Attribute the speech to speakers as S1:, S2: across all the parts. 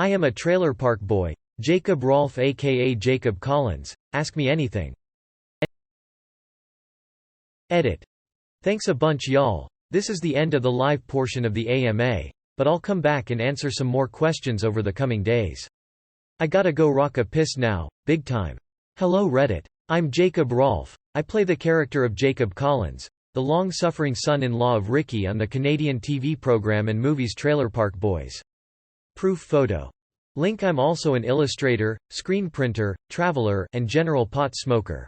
S1: I am a trailer park boy, Jacob Rolfe aka Jacob Collins, ask me anything. Edit. Thanks a bunch y'all, this is the end of the live portion of the AMA, but I'll come back and answer some more questions over the coming days. I gotta go rock a piss now, big time. Hello Reddit. I'm Jacob Rolfe, I play the character of Jacob Collins, the long-suffering son-in-law of Ricky on the Canadian TV program and movies Trailer Park Boys. Proof photo. Link. I'm also an illustrator, screen printer, traveler, and general pot smoker.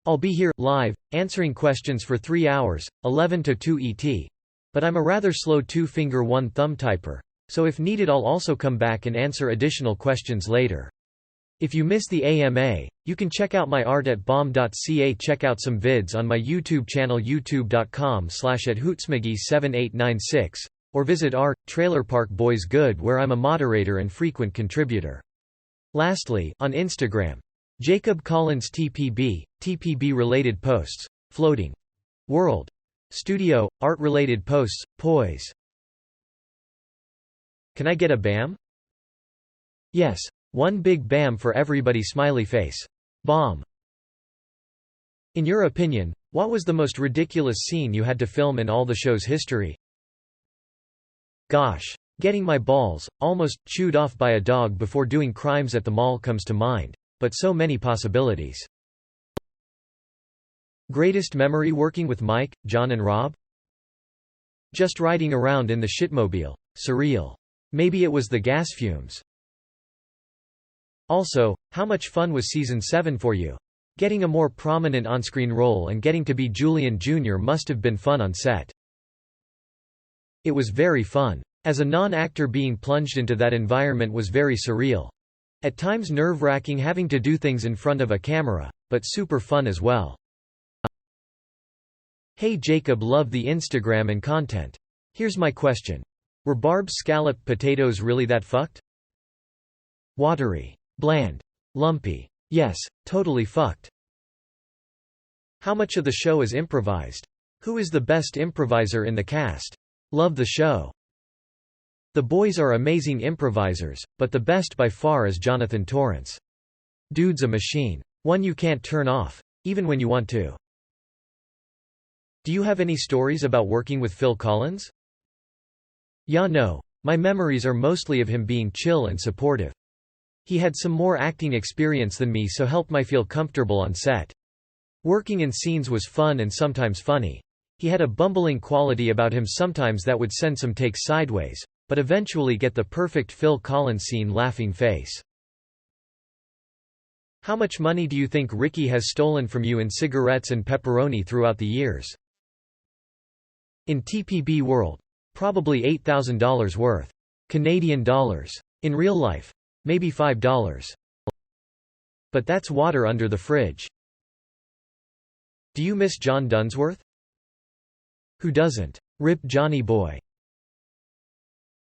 S1: I'll be here, live, answering questions for 3 hours, 11 to 2 ET. But I'm a rather slow 2-finger 1-thumb typer, so if needed I'll also come back and answer additional questions later. If you miss the AMA, you can check out my art at bomb.ca. Check out some vids on my YouTube channel youtube.com/@hootsmiggy7896, or visit Trailer Park Boys Good where I'm a moderator and frequent contributor. Lastly, on Instagram, Jacob Collins TPB, TPB-related posts, floating world, studio, art-related posts, poise. Can I get a BAM? Yes. One big BAM for everybody smiley face. Bomb. In your opinion, what was the most ridiculous scene you had to film in all the show's history? Gosh. Getting my balls, almost, chewed off by a dog before doing crimes at the mall comes to mind. But so many possibilities. Greatest memory working with Mike, John and Rob? Just riding around in the shitmobile. Surreal. Maybe it was the gas fumes. Also, how much fun was Season 7 for you? Getting a more prominent on-screen role and getting to be Julian Jr. must have been fun on set. It was very fun. As a non-actor, being plunged into that environment was very surreal. At times nerve-wracking having to do things in front of a camera, but super fun as well. Hey Jacob, love the Instagram and content. Here's my question. Were Barb's scalloped potatoes really that fucked? Watery. Bland. Lumpy. Yes, totally fucked. How much of the show is improvised? Who is the best improviser in the cast? Love the show. The boys are amazing improvisers, but the best by far is Jonathan Torrance. Dude's a machine. One you can't turn off, even when you want to. Do you have any stories about working with Phil Collins? Yeah, no. My memories are mostly of him being chill and supportive. He had some more acting experience than me, so helped me feel comfortable on set. Working in scenes was fun and sometimes funny. He had a bumbling quality about him sometimes that would send some takes sideways, but eventually get the perfect Phil Collins scene laughing face. How much money do you think Ricky has stolen from you in cigarettes and pepperoni throughout the years? In TPB world, probably $8,000 worth. Canadian dollars. In real life, maybe $5. But that's water under the fridge. Do you miss John Dunsworth? Who doesn't? Rip Johnny boy.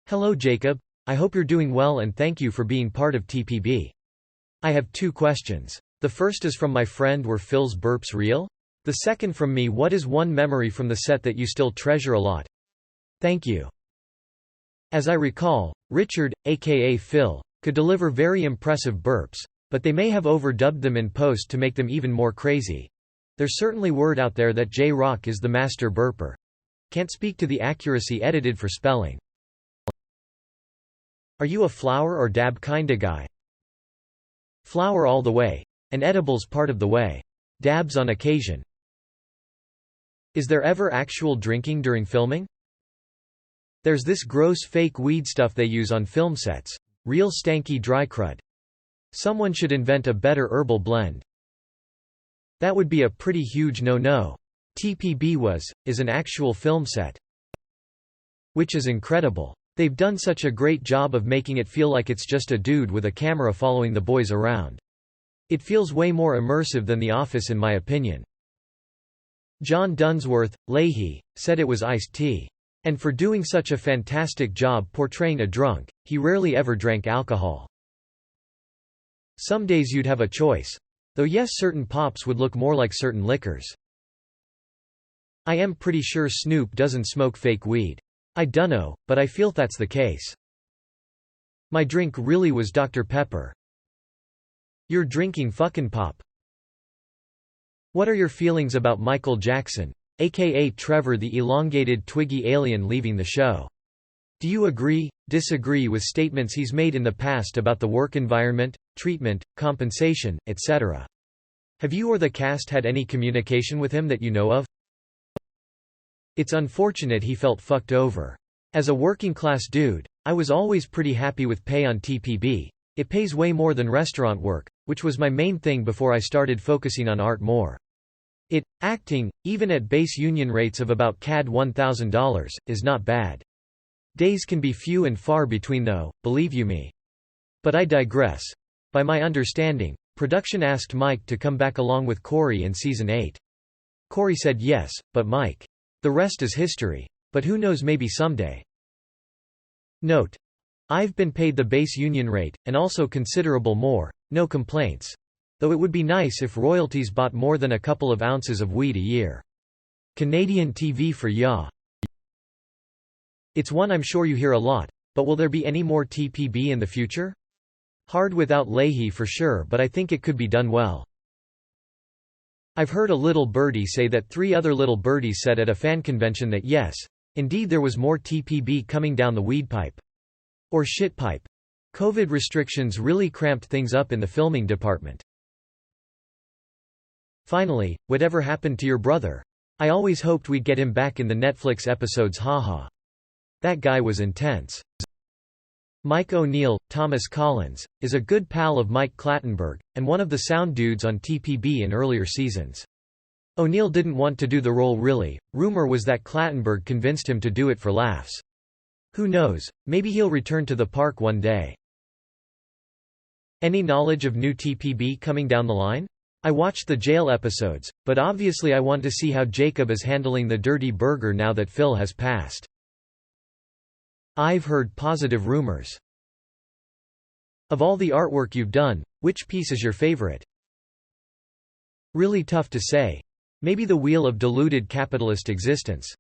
S1: Hello Jacob, I hope you're doing well and thank you for being part of TPB. I have 2 questions. The first is from my friend, were Phil's burps real? The second from me, what is one memory from the set that you still treasure a lot? Thank you. As I recall, Richard, aka Phil, could deliver very impressive burps, but they may have overdubbed them in post to make them even more crazy. There's certainly word out there that J-Rock is the master burper. Can't speak to the accuracy edited for spelling. Are you a flour or dab kinda guy? Flour all the way. And edibles part of the way. Dabs on occasion. Is there ever actual drinking during filming? There's this gross fake weed stuff they use on film sets. Real stanky dry crud. Someone should invent a better herbal blend. That would be a pretty huge no-no. TPB is an actual film set. Which is incredible. They've done such a great job of making it feel like it's just a dude with a camera following the boys around. It feels way more immersive than The Office in my opinion. John Dunsworth, Leahy, said it was iced tea. And for doing such a fantastic job portraying a drunk, he rarely ever drank alcohol. Some days you'd have a choice. Though yes, certain pops would look more like certain liquors. I am pretty sure Snoop doesn't smoke fake weed. I dunno, but I feel that's the case. My drink really was Dr. Pepper. You're drinking fucking pop. What are your feelings about Michael Jackson, aka Trevor the elongated twiggy alien, leaving the show? Do you agree, disagree with statements he's made in the past about the work environment, treatment, compensation, etc.? Have you or the cast had any communication with him that you know of? It's unfortunate he felt fucked over. As a working-class dude, I was always pretty happy with pay on TPB. It pays way more than restaurant work, which was my main thing before I started focusing on art more. Acting, even at base union rates of about CAD $1,000, is not bad. Days can be few and far between though, believe you me. But I digress. By my understanding, production asked Mike to come back along with Corey in season 8. Corey said yes, but Mike. The rest is history. But who knows, maybe someday. Note: I've been paid the base union rate, and also considerable more, no complaints. Though it would be nice if royalties bought more than a couple of ounces of weed a year. Canadian TV for ya. It's one I'm sure you hear a lot, but will there be any more TPB in the future? Hard without Leahy for sure, but I think it could be done well. I've heard a little birdie say that 3 other little birdies said at a fan convention that yes, indeed there was more TPB coming down the weed pipe. Or shit pipe. COVID restrictions really cramped things up in the filming department. Finally, whatever happened to your brother? I always hoped we'd get him back in the Netflix episodes, haha. That guy was intense. Mike O'Neill, Thomas Collins, is a good pal of Mike Clattenburg, and one of the sound dudes on TPB in earlier seasons. O'Neill didn't want to do the role really, rumor was that Clattenburg convinced him to do it for laughs. Who knows, maybe he'll return to the park one day. Any knowledge of new TPB coming down the line? I watched the jail episodes, but obviously I want to see how Jacob is handling the dirty burger now that Phil has passed. I've heard positive rumors. Of all the artwork you've done, which piece is your favorite? Really tough to say. Maybe the Wheel of Deluded Capitalist Existence.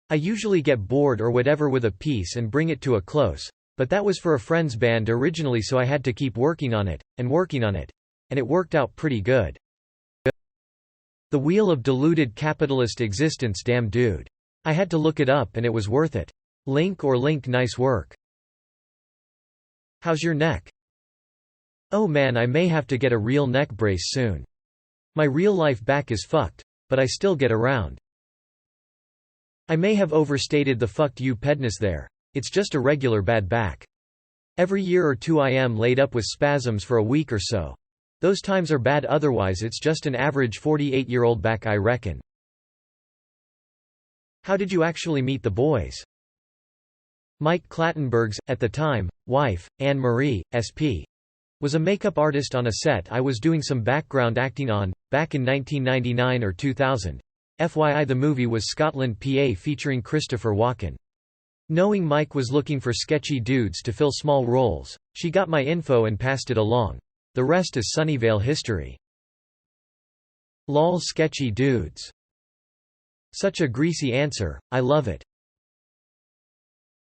S1: I usually get bored or whatever with a piece and bring it to a close, but that was for a friend's band originally, so I had to keep working on it, and it worked out pretty good. The Wheel of Deluded Capitalist Existence, damn dude. I had to look it up and it was worth it. Link, nice work. How's your neck? Oh man, I may have to get a real neck brace soon. My real life back is fucked, but I still get around. I may have overstated the fucked you pedness there. It's just a regular bad back. Every year or two I am laid up with spasms for a week or so. Those times are bad, otherwise it's just an average 48-year-old back, I reckon. How did you actually meet the boys? Mike Clattenburg's, at the time, wife, Anne-Marie, SP. was a makeup artist on a set I was doing some background acting on, back in 1999 or 2000. FYI, the movie was Scotland, PA, featuring Christopher Walken. Knowing Mike was looking for sketchy dudes to fill small roles, she got my info and passed it along. The rest is Sunnyvale history. Lol, sketchy dudes. Such a greasy answer, I love it.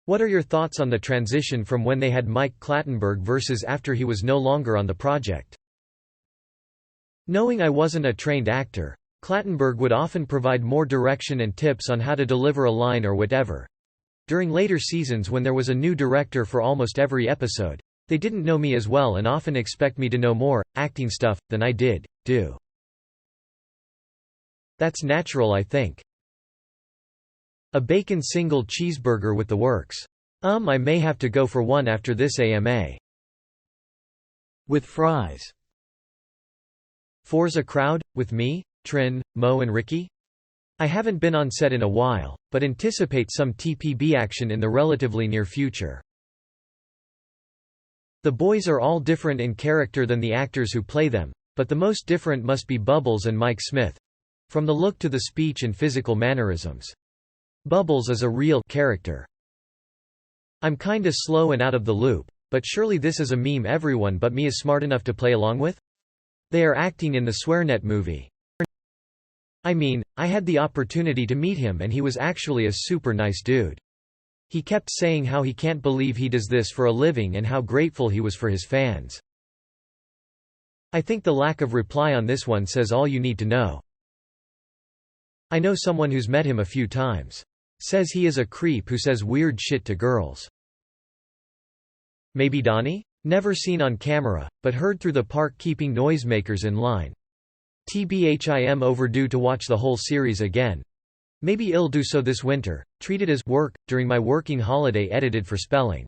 S1: What are your thoughts on the transition from when they had Mike Clattenburg versus after he was no longer on the project? Knowing I wasn't a trained actor, Clattenburg would often provide more direction and tips on how to deliver a line or whatever. During later seasons, when there was a new director for almost every episode, they didn't know me as well and often expect me to know more, acting stuff, than I do. That's natural, I think. A bacon single cheeseburger with the works. I may have to go for one after this AMA. With fries. For's a crowd, with me, Trin, Mo and Ricky? I haven't been on set in a while, but anticipate some TPB action in the relatively near future. The boys are all different in character than the actors who play them, but the most different must be Bubbles and Mike Smith. From the look to the speech and physical mannerisms. Bubbles is a real character. I'm kinda slow and out of the loop, but surely this is a meme everyone but me is smart enough to play along with? They are acting in the SwearNet movie. I mean, I had the opportunity to meet him and he was actually a super nice dude. He kept saying how he can't believe he does this for a living and how grateful he was for his fans. I think the lack of reply on this one says all you need to know. I know someone who's met him a few times. Says he is a creep who says weird shit to girls. Maybe Donnie? Never seen on camera, but heard through the park keeping noisemakers in line. TBH, I am overdue to watch the whole series again. Maybe I'll do so this winter. Treat it as work during my working holiday, edited for spelling.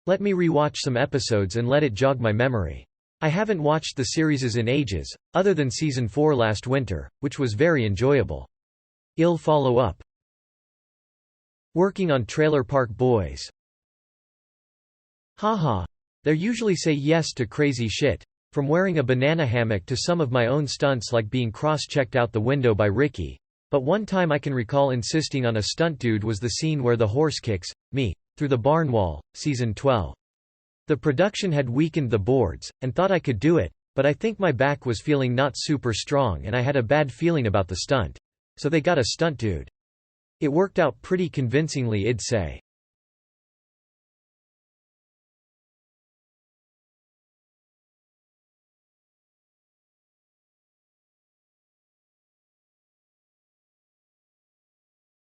S1: Let me rewatch some episodes and let it jog my memory. I haven't watched the series in ages, other than season 4 last winter, which was very enjoyable. I'll follow up. Working on Trailer Park Boys. Haha. They usually say yes to crazy shit. From wearing a banana hammock to some of my own stunts like being cross-checked out the window by Ricky. But one time I can recall insisting on a stunt dude was the scene where the horse kicks me through the barn wall, season 12. The production had weakened the boards, and thought I could do it, but I think my back was feeling not super strong and I had a bad feeling about the stunt. So they got a stunt dude. It worked out pretty convincingly, I'd say.